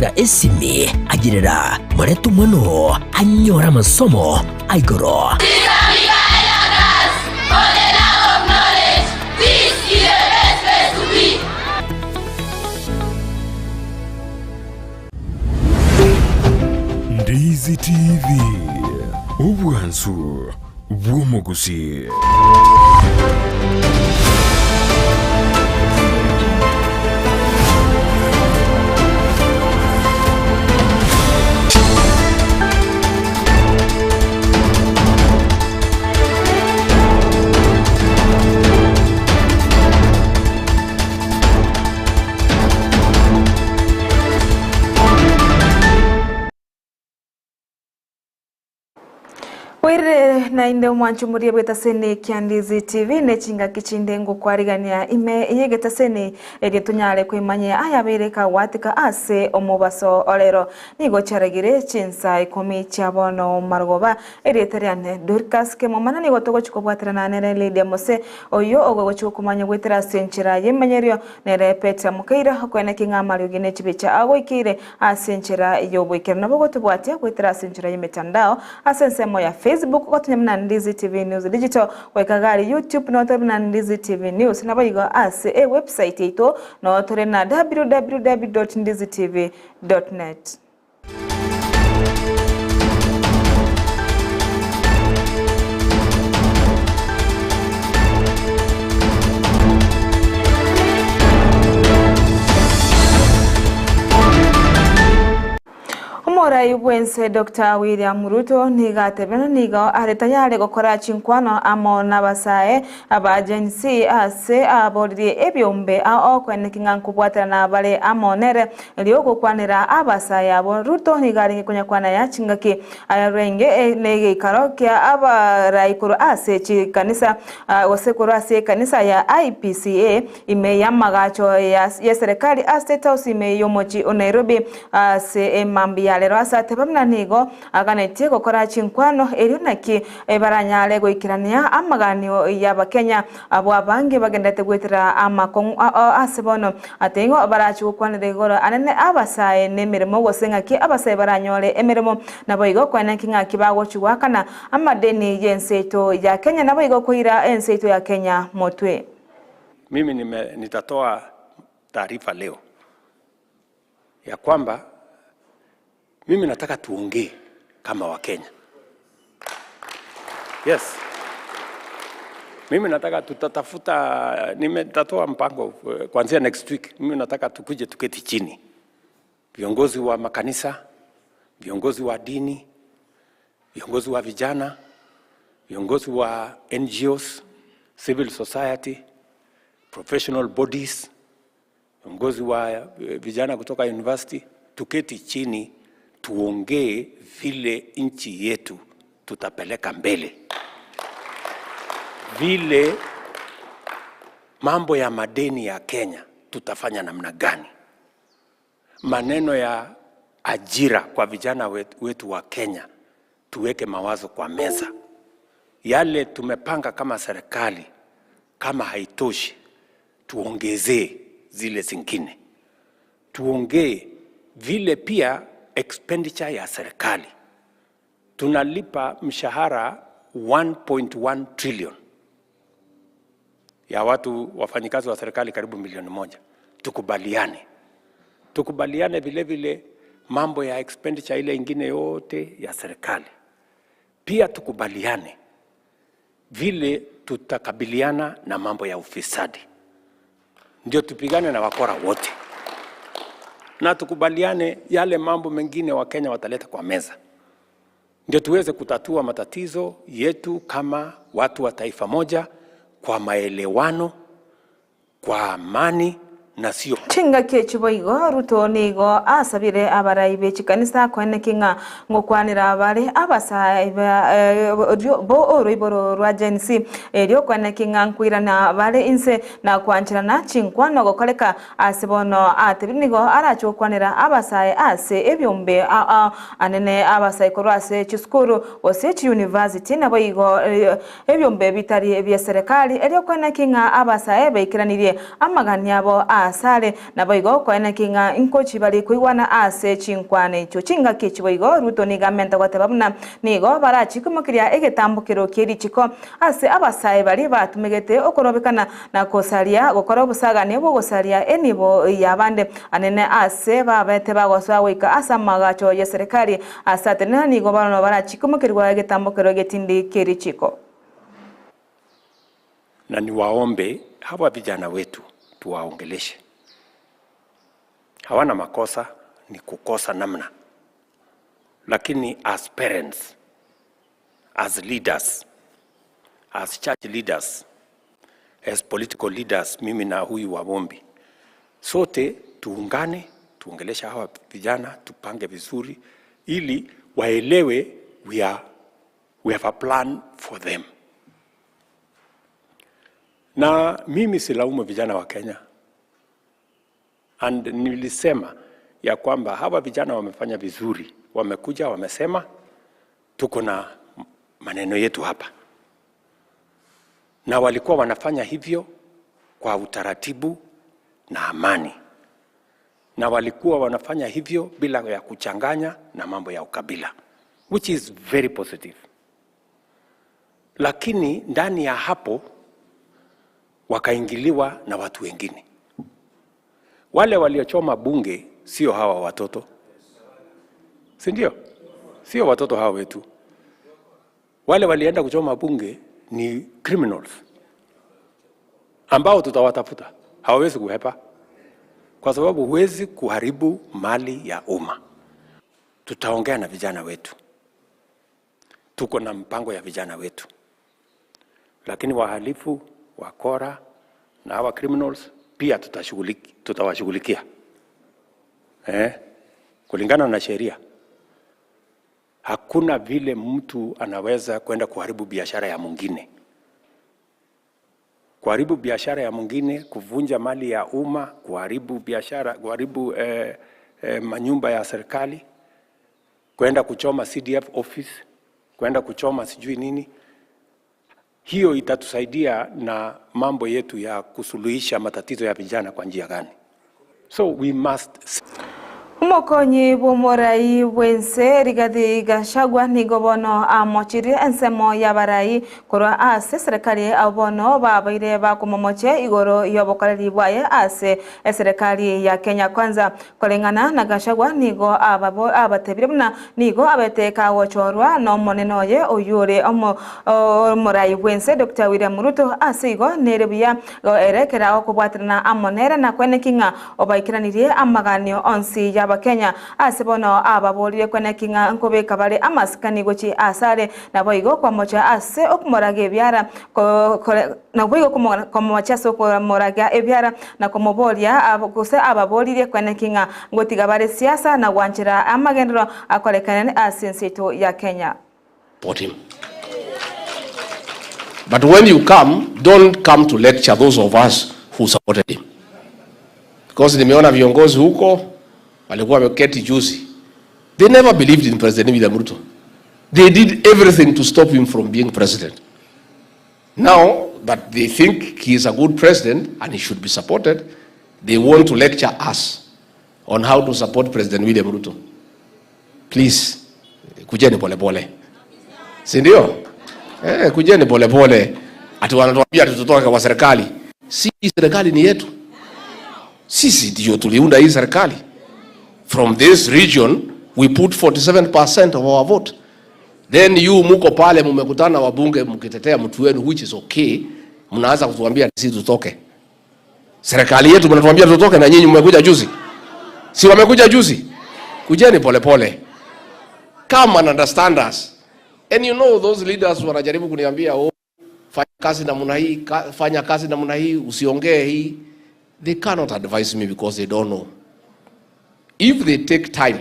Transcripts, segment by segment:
gwakira esimi agirira muretu mwano anyora masomo aigoro. Ndizi TV Ubwansu Bwomogusi. Wire na inde mwanchumurie bwetasene Kyandizi TV nechinga kichinde ngo kwarigania ime yegetasene tunyale kwimanye ayabereka watika ase omubaso olero nigo charagire chinsa ikomi chabono margoba eretariane Dorcas ke momana nigo togo chikobwatirana nere Lydia Mose oyo ogo chikumanya gwetera senchira yemanyerio nere Petra Mukaira kwene kingamari ugine chibicha agoikire asenchira yobwekera nabo tubwatia gwetera senchira yemetandao asensemo ya Facebook kwa tunyamna Ndizi TV News Digital kwa ikagari YouTube na otorina Ndizi TV News na bayigo ase website ito na otorina www.ndizitv.net. Omora yubwense Dr. William Ruto nigatebena nigo aretayale gukora chinkwano amo nabasae abajensi ase abodie ebyombe okwenekinga nkubwatira na bale amonere lyogo kwanira abasae abo Ruto nigari kunyakwana ya chingaki ayarenge nege karokia abaraikuru ase chikanisa osekuru ase kanisa ya IPCA imeyamagacho ya serikali State House imeyomochi Nairobi ase mambi lero asate bamna nigo aganete gukora chinkwano erionaki baranyale goikirania amaganio y'abakenya abo abange bagendete gwetera amakon asebono atengo barachi gukwanire goro anene abasaye nemirimo gosengaki abasaye baranyole emirimo nabo igo kwanaki ngaki bagochwakana amadeni yenseto ya Kenya nabo igo kuira enseto ya Kenya motwe. Mimi nitatoa taarifa leo ya kwamba mimi nataka tuongee kama Wakenya. Yes. Mimi nataka tutatafuta, nimetatoa mpango kuanzia next week. Mimi nataka tukuje tuketi chini. Viongozi wa makanisa, viongozi wa dini, viongozi wa vijana, viongozi wa NGOs, civil society, professional bodies, viongozi wa vijana kutoka university, tuketi chini tuongee vile nchi yetu tutapeleka mbele. Vile mambo ya madeni ya Kenya tutafanya namna gani? Maneno ya ajira kwa vijana wetu wa Kenya tuweke mawazo kwa meza. Yale tumepanga kama serikali kama haitoshi tuongezee zile zingine. Tuongee vile pia expenditure ya serikali. Tunalipa mshahara 1.1 trillion ya watu wafanyikazi wa serikali karibu milioni 1. Tukubaliane vile vile mambo ya expenditure ile ingine yote ya serikali. Pia tukubaliane vile tutakabiliana na mambo ya ufisadi. Ndio tupigane na wakora wote. Na tukubaliane yale mambo mengine wa Kenya wataleta kwa meza. Ndio tuweze kutatua matatizo yetu kama watu wa taifa moja kwa maelewano, kwa amani na sio chinga kechiboigo Ruto nigo asabire abaraibe chikanisa kwenekinga ngokwanira abare abasaye bo oriboro rwajensi eryo kwenekinga nkwirana abare inse na kwanchirana chinkwano gokoleka asebono atebinigo arachokwanira abasaye ase ebyombe anene abasaye korase chiskuru osechi university naboigo ebyombe bitari ebya serikali eryo kwenekinga abasaye beikiranirie amagani abo asale na boigo kwene kinga inkochi bali kuigwana ase chinkwane icho chinga kichi boigo Ruto nigamenta gwatebabuna nigo barachikumukiria egetambukiro kiri chiko ase abasae bali batumegete okorobekana na kosaria gukora busagane bwo gosaria enibo yabande anene ase babete bagoswa wika asa magacho ya serikali asatena nigo bano barachikumukirwa egetambukiro getindi kiri chiko. Na niwaombe hawa vijana wetu tuwaongeleshe. Hawana makosa, ni kukosa namna. Lakini as parents, as leaders, as church leaders, as political leaders, mimi na huyu Wamombi, sote tuungane, tuongelesha hawa vijana, tupange vizuri, ili waelewe we have a plan for them. Na mimi silaumu vijana wa Kenya. And nilisema ya kwamba hawa vijana wamefanya vizuri. Wamekuja, wamesema, tuko na maneno yetu hapa. Na walikuwa wanafanya hivyo kwa utaratibu na amani. Na walikuwa wanafanya hivyo bila ya kuchanganya na mambo ya ukabila. Which is very positive. Lakini ndani ya hapo, wakaingiliwa na watu wengine. Wale waliochoma bunge sio hawa watoto. Si ndio? Sio watoto hawa wetu. Wale walienda kuchoma bunge ni criminals. Ambao tutawatafuta. Hawawezi kuhepa. Kwa sababu huwezi kuharibu mali ya umma. Tutaongea na vijana wetu. Tuko na mpango ya vijana wetu. Lakini wahalifu, wakora na hawa criminals pia tutawashughulikia. Kulingana na sheria. Hakuna vile mtu anaweza kwenda kuharibu biashara ya mwingine. Kuharibu biashara ya mwingine, kuvunja mali ya umma, kuharibu biashara, kuharibu manyumba ya serikali, kwenda kuchoma CDF office, kwenda kuchoma sijui nini. Hiyo itatusaidia na mambo yetu ya kusuluhisha matatizo ya vijana kwa njia gani? So we must. Umukonyi bw'umurai wense Rigathi Gachagua nigobono amochiri ensemo y'abarai korwa ase serikali abono babaire bakumomoche igoro yobokoreri bwaye ase serikali ya Kenya Kwanza. Kolengana na Gachagua nigo abatebire buna nigo abeteka wochorwa no moneno ye oyure umurai wense Dr. William Ruto ase igo nerebuya go erekera okubwatirana amonera na kwenekinga obaikiranirie amaganio onsi ya Kenya asebono ababolire kwene kinga nkobeka bale amaskani gochi asare na boigo kwa mocha ase okumorage byara na boigo kumocha so kumoraga ebyara na kumobolia abukuse ababolire kwene kinga ngotiga bale siasa na wanchira amagendero akolekane asenseto ya Kenya. Support him. But when you come, don't come to lecture those of us who supported him. Because nimeona viongozi huko walikuwa wameketi juzi. They never believed in President William Ruto. They did everything to stop him from being president. Now that they think he is a good president and he should be supported, they want to lecture us on how to support President William Ruto. Please, kujeni pole pole. Si ndio? Kujeni pole pole. Ati wanatuambia tutotoke kwa serikali. Si serikali ni yetu. Sisi ndio tuliunda hii serikali. From this region, we put 47% of our vote. Then you muko pale mumekutana wabunge mkitetea mtu wenu, which is okay. Mnaanza kutuambia sisi tutoke. Serikali yetu mnatuambia tutoke na nyinyi mmekuja juzi. Si wamekuja juzi? Kujeni pole pole. Come and understand us. And you know those leaders wanajaribu kuniambia fanya kazi namna hii, usiongee hii. They cannot advise me because they don't know. If they take time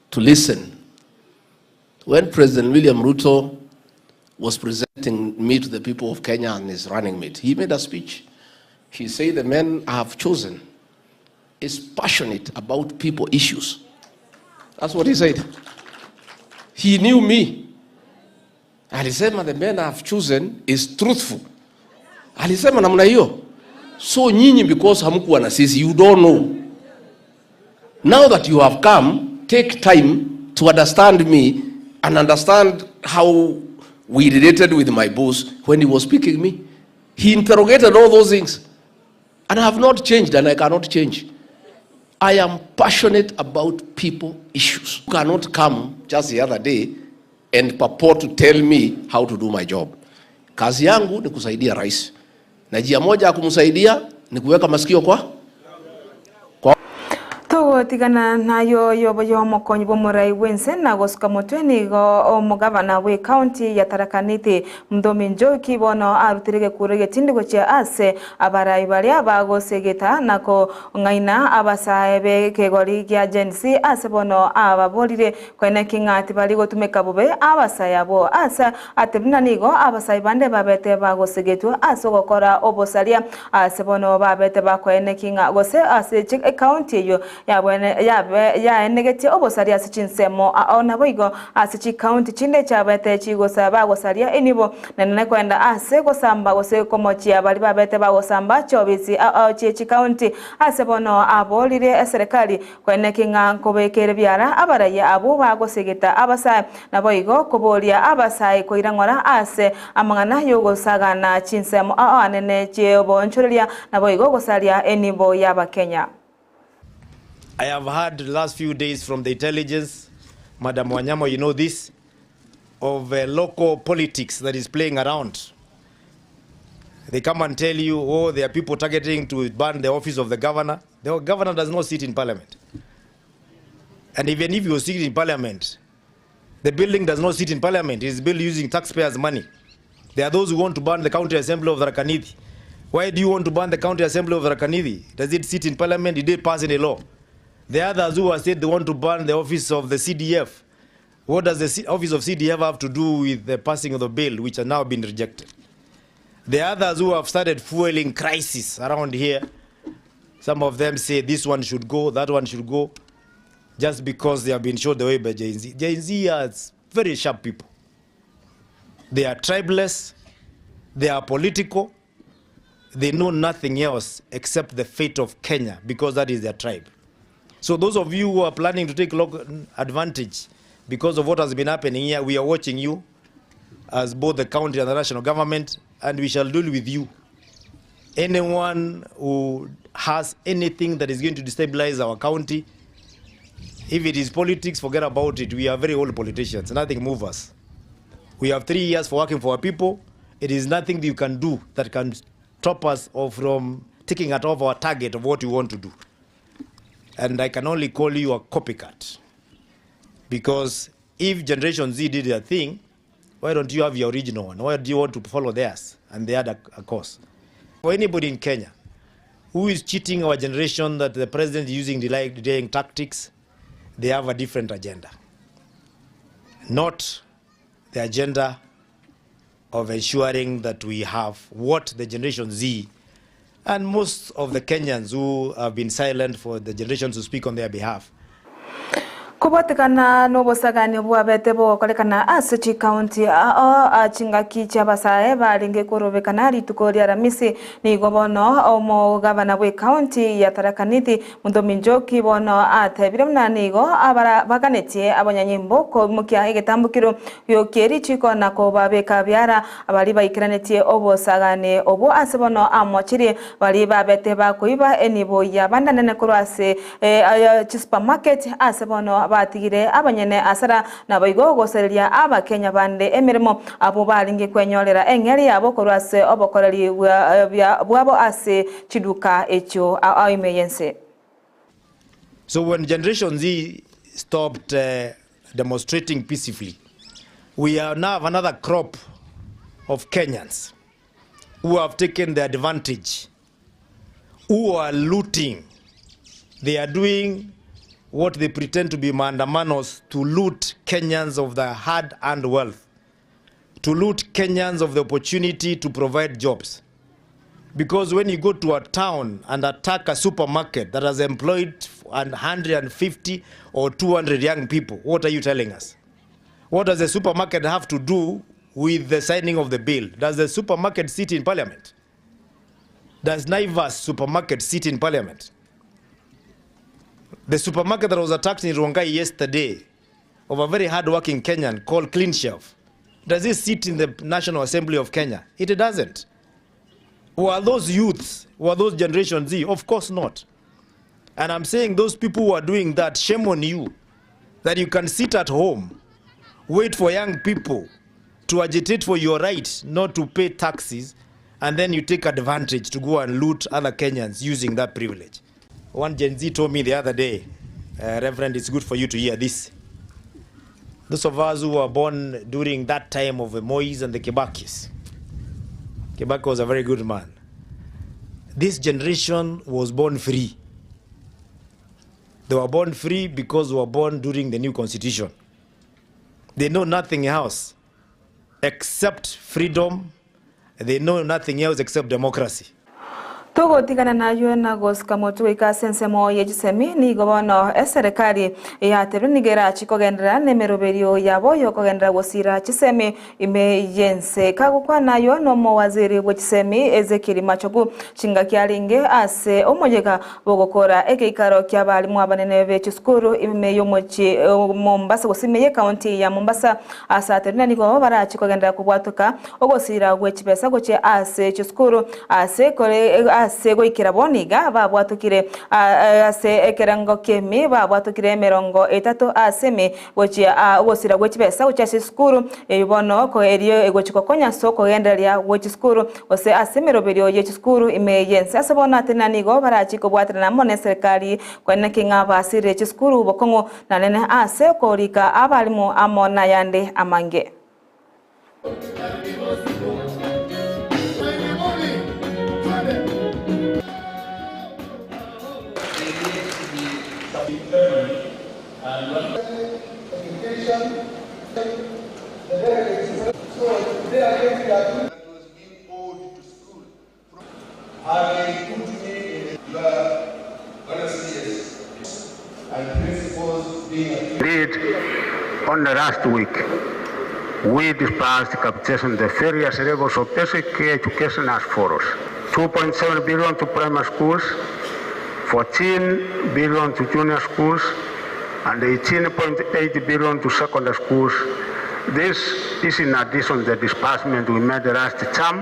to listen, when President William Ruto was presenting me to the people of Kenya and his running mate, he made a speech. He said the man I have chosen is passionate about people issues. That's what he said. He knew me. Alisema the man I have chosen is truthful. Alisema namna hiyo. So nyinyi, because hamkuwa na sisi, you don't know. Now that you have come, take time to understand me and understand how we related with my boss when he was speaking me. He interrogated all those things. And I have not changed, and I cannot change. I am passionate about people issues. You cannot come just the other day and purport to tell me how to do my job. Kazi yangu ni kusaidia rais. Na njia moja ya kumsaidia ni kuweka masikio kwa Togotigana nayo yobo mokonyi bomurai wense na gosuka mutweni go omugavana we county ya Tharaka Nithi Muthomi Njoki bono arutirege kurege tindigo cia ase abarai baria bagosegeta nako ngaina abasaebe kegori gia agency ase bono ababorire kwene kingati bari gotumeka bube abasaya bo asa atebina nigo abasai bande babete bagosegetwa ase gokora obosaria ase bono babete bakwene kinga gose ase county yo ya negeti obosaria sichinsemo ona boigo asichi county chinde chabete chigosa bagosaria enibo nene kwenda ase gosamba gose komochia bali babete bagosamba chobisi chichi county ase bono abolire serikali kwene kinga kobekere byara abaraya abo bagosegeta abasai na boigo koboria abasai koirangora ase amangana yogosagana chinsemo anene chebo nchoria na boigo gosaria enibo yaba Kenya. I have heard the last few days from the intelligence, Madam Wanyama, you know this, of local politics that is playing around. They come and tell you, oh, there are people targeting to burn the office of the governor. The governor does not sit in parliament. And even if you sit in parliament, the building does not sit in parliament. It is built using taxpayers' money. There are those who want to burn the county assembly of Tharaka Nithi. Why do you want to burn the county assembly of Tharaka Nithi? Does it sit in parliament? Did it pass any law? The others who have said they want to burn the office of the CDF. What does the office of CDF have to do with the passing of the bill, which has now been rejected? The others who have started fueling crisis around here, some of them say this one should go, that one should go, just because they have been shown the way by Gen Z. Gen Z are very sharp people. They are tribeless, they are political, they know nothing else except the fate of Kenya, because that is their tribe. So those of you who are planning to take advantage because of what has been happening here, we are watching you as both the county and the national government, and we shall deal with you. Anyone who has anything that is going to destabilize our county, if it is politics, forget about it. We are very old politicians. Nothing moves us. We have 3 years for working for our people. It is nothing that you can do that can stop us from taking out of our target of what we want to do. And I can only call you a copycat. Because if Generation Z did their thing, why don't you have your original one? Why do you want to follow theirs? And they had a course. For anybody in Kenya who is cheating our generation that the president is using delaying tactics, they have a different agenda. Not the agenda of ensuring that we have what the Generation Z and most of the Kenyans who have been silent for the generations to speak on their behalf. Kubatikana nobosagani bwabete bo kolekana asichi county achingaki chabasae balinge korobekana litukolia ramisi ni gobono omo gavana we county ya Tharaka Nithi Muthomi Njoki bono atebire mnanigo abara baganeti abanyanyimbo ko mukia egetambukiro yokeri chiko nako babeka byara abali baikiranetie obosagane obo asebono amochiri bali babete bakoiba enibo ya bandanene kurwase supermarket asebono batigire abanyene asara na boigo goseria aba Kenya bande emirimo abo balinge kwenyolera engeri abo korwase obokoreri bwabo ase chiduka echo aimeyense. So when Generation Z stopped demonstrating peacefully, we now have another crop of Kenyans who have taken the advantage, who are looting. They are doing what they pretend to be maandamanos to loot Kenyans of the hard-earned wealth, to loot Kenyans of the opportunity to provide jobs. Because when you go to a town and attack a supermarket that has employed 150 or 200 young people, what are you telling us? What does the supermarket have to do with the signing of the bill? Does the supermarket sit in parliament? does Naivas supermarket sit in parliament? The supermarket that was attacked in Rongai yesterday of a very hard-working Kenyan called Clean Shelf, does it sit in the National Assembly of Kenya? It doesn't. Who are those youths? Who are those Generation Z? Of course not. And I'm saying those people who are doing that, shame on you, that you can sit at home, wait for young people to agitate for your right not to pay taxes, and then you take advantage to go and loot other Kenyans using that privilege. One Gen Z told me the other day, Reverend, it's good for you to hear this. Those of us who were born during that time of the Mois and the Kibakis, Kibaki was a very good man. This generation was born free. They were born free because they were born during the new constitution. They know nothing else except freedom. They know nothing else except democracy. Togo tigana na yo na goska motu ikasensemo yejisemi ni gobono eserikali ya terunigera chikogendera nemeroberio yabo yokogendera gosira chisemi imeyense kagukwa nayo no mowaziri bwechisemi Ezekiel Machogu chinga kyalinge ase omojeka bogokora ekeikaro kyabalimu abanene b'ekisukuru imeyomochi Mombasa gosimeye county ya Mombasa asa terunanigo bara chikogendera kubwatuka ogosira gwechibesa goche ase ekisukuru ase kole ase goikiraboniga babwatukire ase ekerango kemi babwatukire merongo 3 asemi gochi ogosira gwechibesa gochase skuru eyobono ko eriyo egochiko konya soko genderia gochiskuru ose asemeroberio yechiskuru imeyense asabona tenanigo barachiko bwatrana mone serikali kwene kinga basire chiskuru bokongo nanene ase korika abalimu amona yande amange. On the last week, we dispersed capitation the various levels of basic education as follows: 2.7 billion to primary schools, 14 billion to junior schools, and 18.8 billion to secondary schools. This is in addition to the disbursement we made last term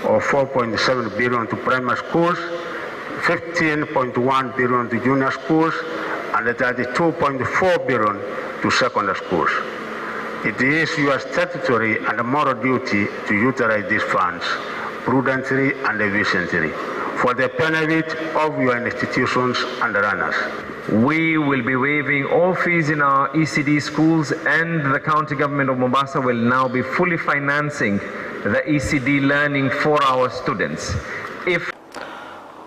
of 4.7 billion to primary schools, 15.1 billion to junior schools, and 32.4 billion to secondary schools. It is your statutory and moral duty to utilize these funds prudently and efficiently for the benefit of your institutions and runners. We will be waiving all fees in our ECD schools, and the county government of Mombasa will now be fully financing the ECD learning for our students. If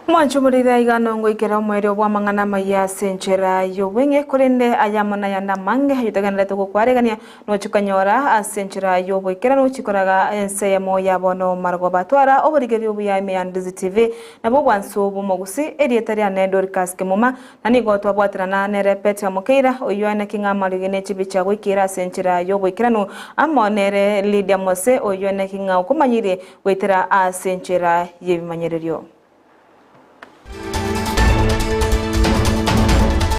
Mwanchumurira iganongo ikera mwero bwa mangana maya senchera yobwenge kurende ayamona yanda mange yutaganira to kwarigania no chukanyora asenchera yobwe ikera no chikoraga ense yamo yabono margo batwara oburigeri obuya imeyandizi TV nabo bwanso bumogusi edietari ane Dorcas Kimuma nani gotwa bwatrana ne repete amukeira oyone kinga marigene chibicha gwikira senchera yobwe ikera no amonere Lydia Mose oyone kinga ukumanyire wetera asenchera yebimanyererio.